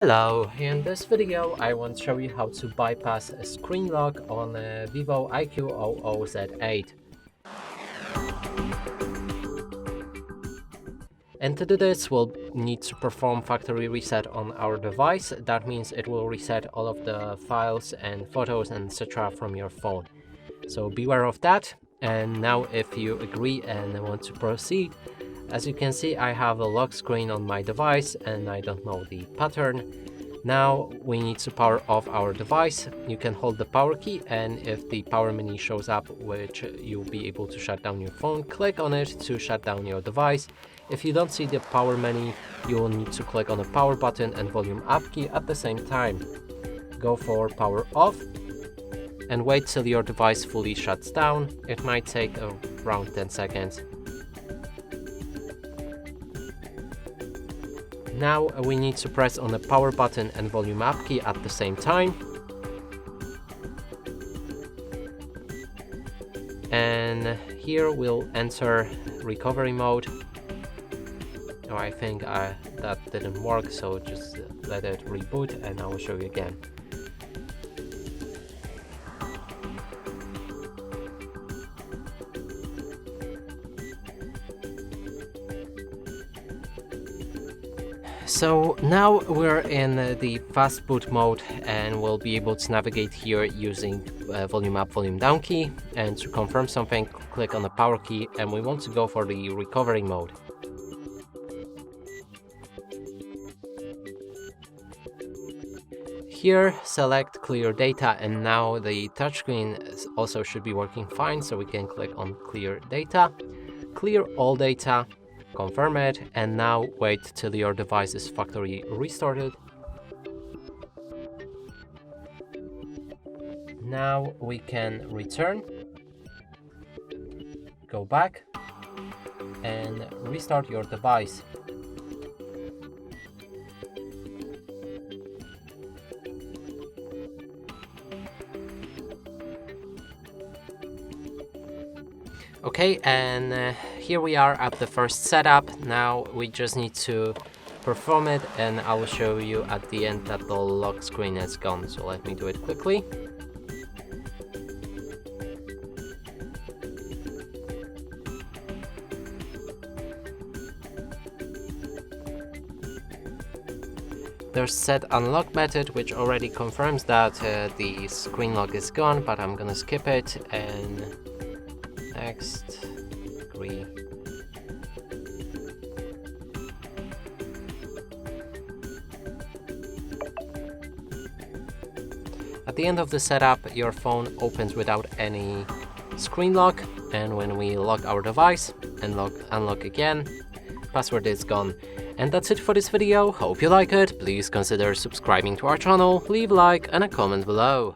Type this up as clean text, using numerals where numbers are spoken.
Hello, in this video I want to show you how to bypass a screen lock on a VIVO IQOO Z8. And to do this, we'll need to perform factory reset on our device. That means it will reset all of the files and photos and etc. from your phone. So beware of that. And now if you agree and want to proceed, as you can see, I have a lock screen on my device and I don't know the pattern. Now we need to power off our device. You can hold the power key, and if the power menu shows up, which you'll be able to shut down your phone, click on it to shut down your device. If you don't see the power menu, you will need to click on the power button and volume up key at the same time. Go for power off and wait till your device fully shuts down. It might take around 10 seconds. Now we need to press on the power button and volume up key at the same time. And here we'll enter recovery mode. Oh, I think that didn't work, so just let it reboot and I will show you again. So now we're in the fast boot mode and we'll be able to navigate here using volume up, volume down key. And to confirm something, click on the power key and we want to go for the recovery mode. Here select clear data, and now the touchscreen also should be working fine, so we can click on clear data, clear all data, confirm it, and now wait till your device is factory restarted. Now we can return, go back and restart your device. Okay, and here we are at the first setup. Now we just need to perform it, and I will show you at the end that the lock screen is gone. So let me do it quickly. There's set unlock method, which already confirms that the screen lock is gone, but I'm gonna skip it and next, agree. At the end of the setup, your phone opens without any screen lock, and when we lock our device and unlock again, password is gone. And that's it for this video. Hope you like it. Please consider subscribing to our channel, leave a like and a comment below.